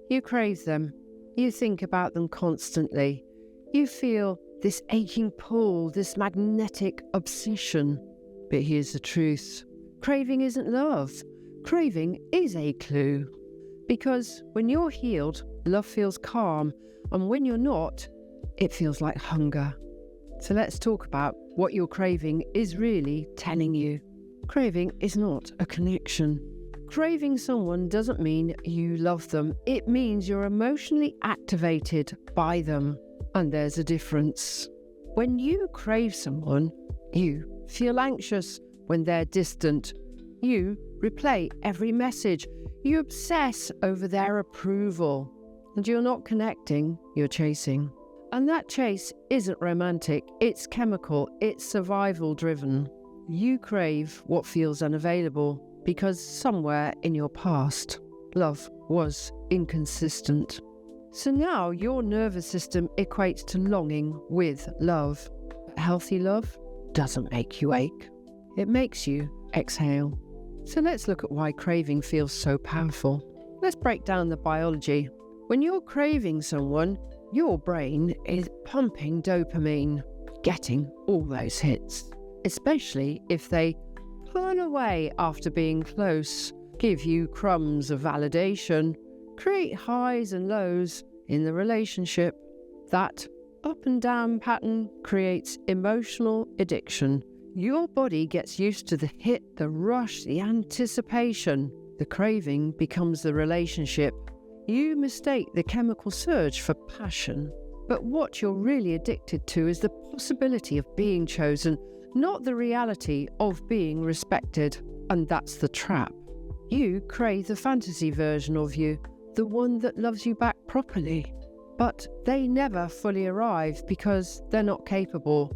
You crave them. You think about them constantly. You feel this aching pull, this magnetic obsession. But here's the truth. Craving isn't love. Craving is a clue. Because when you're healed, love feels calm. And when you're not, it feels like hunger. So let's talk about what your craving is really telling you. Craving is not a connection. Craving someone doesn't mean you love them. It means you're emotionally activated by them. And there's a difference. When you crave someone, you feel anxious when they're distant. You replay every message. You obsess over their approval. And you're not connecting, you're chasing. And that chase isn't romantic, it's chemical, it's survival driven. You crave what feels unavailable because somewhere in your past, love was inconsistent. So now your nervous system equates to longing with love. But healthy love doesn't make you ache. It makes you exhale. So let's look at why craving feels so powerful. Let's break down the biology. When you're craving someone, your brain is pumping dopamine, getting all those hits, especially if they pull away after being close, give you crumbs of validation, create highs and lows in the relationship. That up and down pattern creates emotional addiction. Your body gets used to the hit, the rush, the anticipation. The craving becomes the relationship. You mistake the chemical surge for passion. But what you're really addicted to is the possibility of being chosen, not the reality of being respected. And that's the trap. You crave the fantasy version of you, the one that loves you back properly. But they never fully arrive because they're not capable,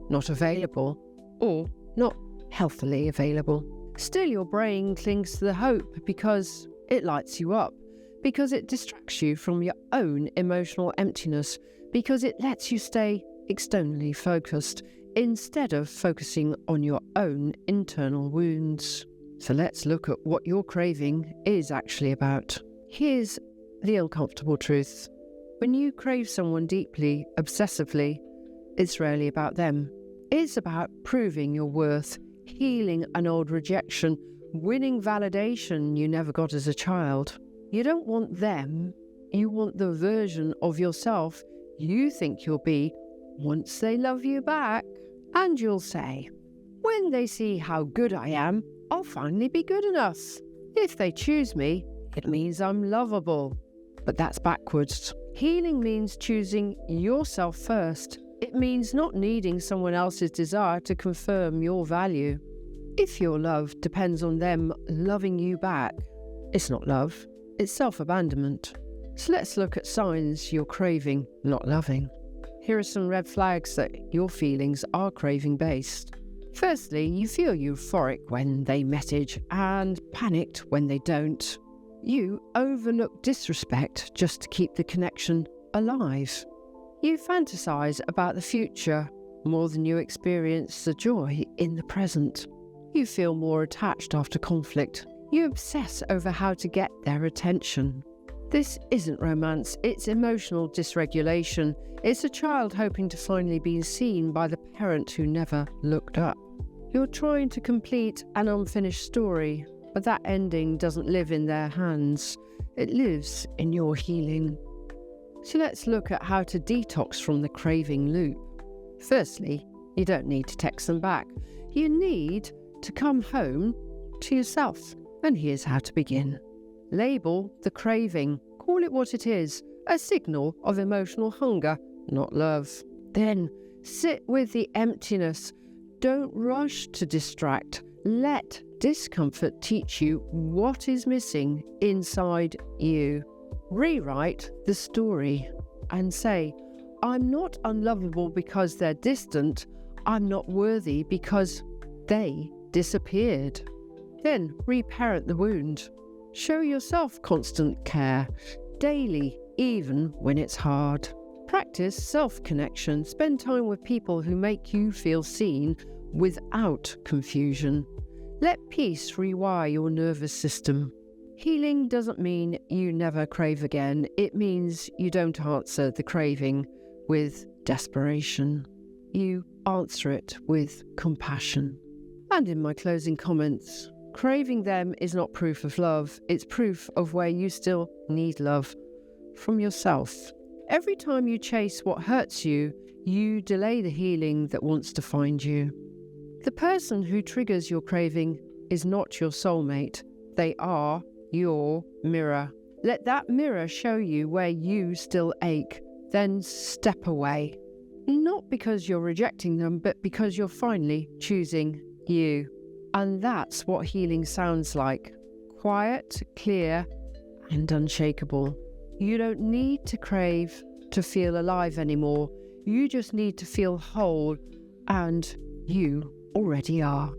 not available, or not healthily available. Still, your brain clings to the hope because it lights you up, because it distracts you from your own emotional emptiness, because it lets you stay externally focused instead of focusing on your own internal wounds. So let's look at what your craving is actually about. Here's the uncomfortable truth. When you crave someone deeply, obsessively, it's rarely about them. It's about proving your worth, healing an old rejection, winning validation you never got as a child. You don't want them, you want the version of yourself you think you'll be once they love you back. And you'll say, when they see how good I am, I'll finally be good enough. If they choose me, it means I'm lovable. But that's backwards. Healing means choosing yourself first. It means not needing someone else's desire to confirm your value. If your love depends on them loving you back, it's not love, it's self-abandonment. So let's look at signs you're craving, not loving. Here are some red flags that your feelings are craving-based. Firstly, you feel euphoric when they message and panicked when they don't. You overlook disrespect just to keep the connection alive. You fantasize about the future more than you experience the joy in the present. You feel more attached after conflict. You obsess over how to get their attention. This isn't romance, it's emotional dysregulation. It's a child hoping to finally be seen by the parent who never looked up. You're trying to complete an unfinished story, but that ending doesn't live in their hands. It lives in your healing. So let's look at how to detox from the craving loop. Firstly, you don't need to text them back. You need to come home to yourself. And here's how to begin. Label the craving. Call it what it is, a signal of emotional hunger, not love. Then sit with the emptiness. Don't rush to distract. Let discomfort teach you what is missing inside you. Rewrite the story and say, I'm not unlovable because they're distant. I'm not worthy because they disappeared. Then reparent the wound. Show yourself constant care, daily, even when it's hard. Practice self-connection. Spend time with people who make you feel seen without confusion. Let peace rewire your nervous system. Healing doesn't mean you never crave again. It means you don't answer the craving with desperation. You answer it with compassion. And in my closing comments, craving them is not proof of love. It's proof of where you still need love from yourself. Every time you chase what hurts you, you delay the healing that wants to find you. The person who triggers your craving is not your soulmate. They are your mirror. Let that mirror show you where you still ache. Then step away. Not because you're rejecting them, but because you're finally choosing you. And that's what healing sounds like. Quiet, clear, and unshakable. You don't need to crave to feel alive anymore. You just need to feel whole, and you already are.